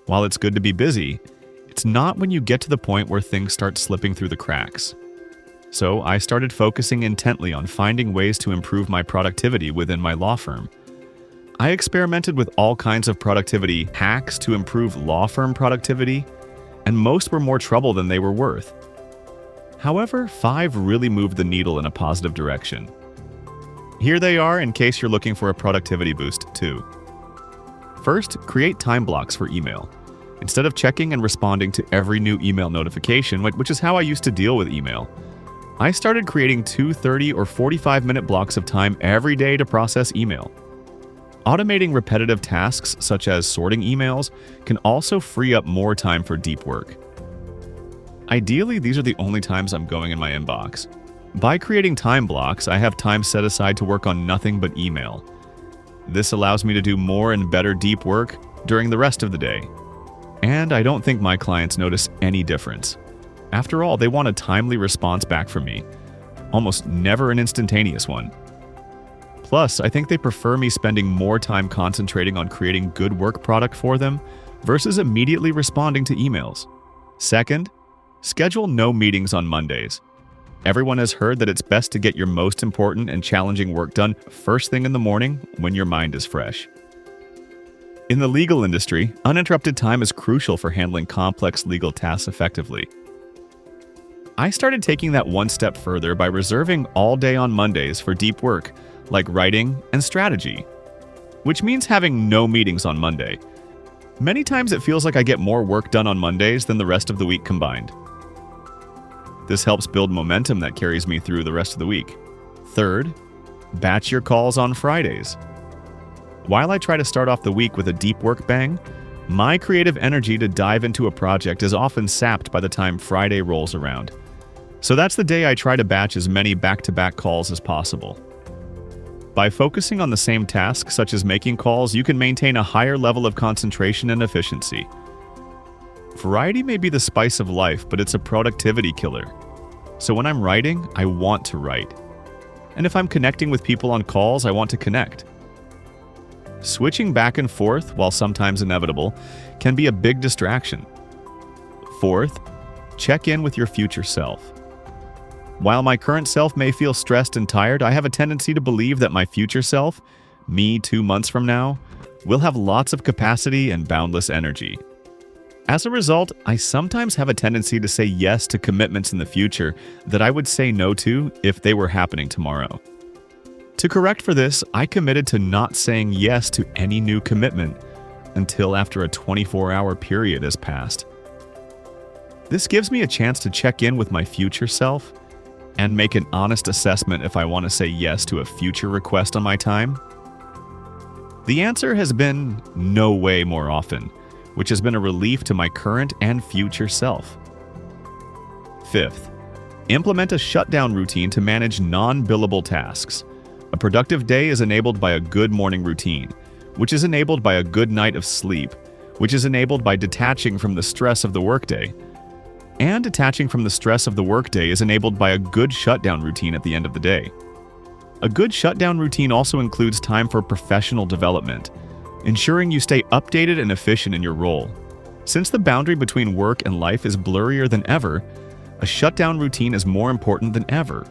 While it's good to be busy, it's not when you get to the point where things start slipping through the cracks. So I started focusing intently on finding ways to improve my productivity within my law firm. I experimented with all kinds of productivity hacks to improve law firm productivity, and most were more trouble than they were worth. However, 5 really moved the needle in a positive direction. Here they are in case you're looking for a productivity boost too. First, create time blocks for email. Instead of checking and responding to every new email notification, which is how I used to deal with email, I started creating 2 30 or 45-minute blocks of time every day to process email. Automating repetitive tasks such as sorting emails can also free up more time for deep work. Ideally, these are the only times I'm going in my inbox. By creating time blocks, I have time set aside to work on nothing but email. This allows me to do more and better deep work during the rest of the day. And I don't think my clients notice any difference. After all, they want a timely response back from me, almost never an instantaneous one. Plus, I think they prefer me spending more time concentrating on creating good work product for them versus immediately responding to emails. Second, schedule no meetings on Mondays. Everyone has heard that it's best to get your most important and challenging work done first thing in the morning when your mind is fresh. In the legal industry, uninterrupted time is crucial for handling complex legal tasks effectively. I started taking that one step further by reserving all day on Mondays for deep work, like writing and strategy, which means having no meetings on Monday. Many times it feels like I get more work done on Mondays than the rest of the week combined. This helps build momentum that carries me through the rest of the week. Third, batch your calls on Fridays. While I try to start off the week with a deep work bang, my creative energy to dive into a project is often sapped by the time Friday rolls around. So that's the day I try to batch as many back-to-back calls as possible. By focusing on the same tasks, such as making calls, you can maintain a higher level of concentration and efficiency. Variety may be the spice of life, but it's a productivity killer. So when I'm writing, I want to write. And if I'm connecting with people on calls, I want to connect. Switching back and forth, while sometimes inevitable, can be a big distraction. Fourth, check in with your future self. While my current self may feel stressed and tired, I have a tendency to believe that my future self, me 2 months from now, will have lots of capacity and boundless energy. As a result, I sometimes have a tendency to say yes to commitments in the future that I would say no to if they were happening tomorrow. To correct for this, I committed to not saying yes to any new commitment until after a 24-hour period has passed. This gives me a chance to check in with my future self and make an honest assessment if I want to say yes to a future request on my time. The answer has been no way more often, which has been a relief to my current and future self. Fifth, implement a shutdown routine to manage non-billable tasks. A productive day is enabled by a good morning routine, which is enabled by a good night of sleep, which is enabled by detaching from the stress of the workday. And detaching from the stress of the workday is enabled by a good shutdown routine at the end of the day. A good shutdown routine also includes time for professional development, ensuring you stay updated and efficient in your role. Since the boundary between work and life is blurrier than ever, a shutdown routine is more important than ever.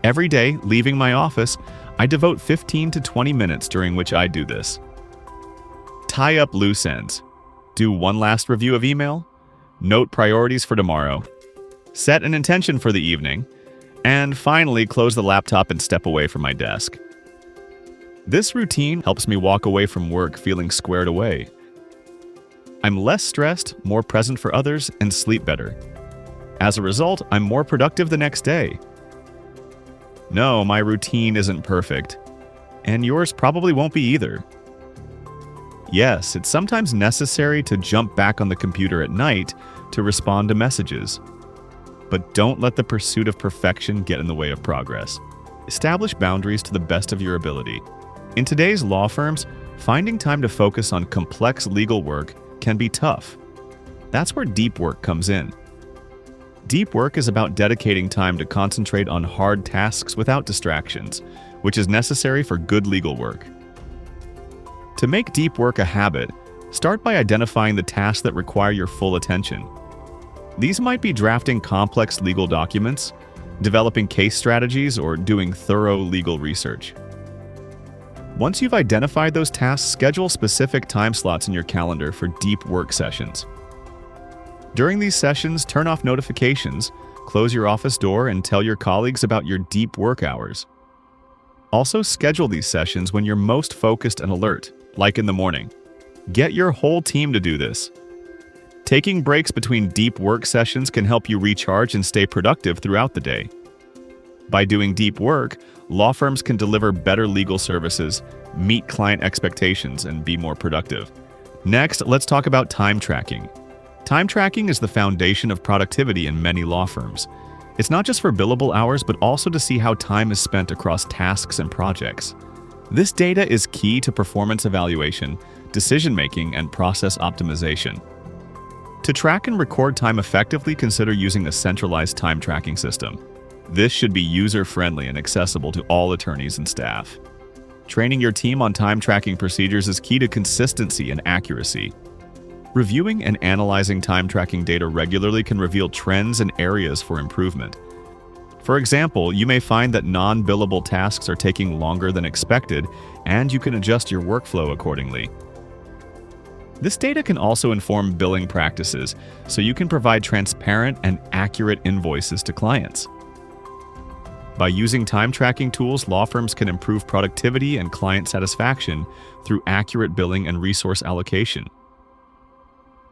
Every day, leaving my office, I devote 15 to 20 minutes during which I do this. Tie up loose ends. Do one last review of email. Note priorities for tomorrow. Set an intention for the evening. And finally, close the laptop and step away from my desk. This routine helps me walk away from work feeling squared away. I'm less stressed, more present for others, and sleep better. As a result, I'm more productive the next day. No, my routine isn't perfect, and yours probably won't be either. Yes, it's sometimes necessary to jump back on the computer at night to respond to messages. But don't let the pursuit of perfection get in the way of progress. Establish boundaries to the best of your ability. In today's law firms, finding time to focus on complex legal work can be tough. That's where deep work comes in. Deep work is about dedicating time to concentrate on hard tasks without distractions, which is necessary for good legal work. To make deep work a habit, Start by identifying the tasks that require your full attention. These might be drafting complex legal documents, developing case strategies, or doing thorough legal research. Once you've identified those tasks, schedule specific time slots in your calendar for deep work sessions. During these sessions, turn off notifications, close your office door, and tell your colleagues about your deep work hours. Also, schedule these sessions when you're most focused and alert, like in the morning. Get your whole team to do this. Taking breaks between deep work sessions can help you recharge and stay productive throughout the day. By doing deep work, law firms can deliver better legal services, meet client expectations, and be more productive. Next, let's talk about time tracking. Time tracking is the foundation of productivity in many law firms. It's not just for billable hours, but also to see how time is spent across tasks and projects. This data is key to performance evaluation, decision-making, and process optimization. To track and record time effectively, consider using a centralized time tracking system. This should be user-friendly and accessible to all attorneys and staff. Training your team on time tracking procedures is key to consistency and accuracy. Reviewing and analyzing time tracking data regularly can reveal trends and areas for improvement. For example, you may find that non-billable tasks are taking longer than expected, and you can adjust your workflow accordingly. This data can also inform billing practices, so you can provide transparent and accurate invoices to clients. By using time tracking tools, law firms can improve productivity and client satisfaction through accurate billing and resource allocation.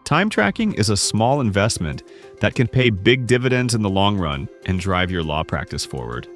Time tracking is a small investment that can pay big dividends in the long run and drive your law practice forward.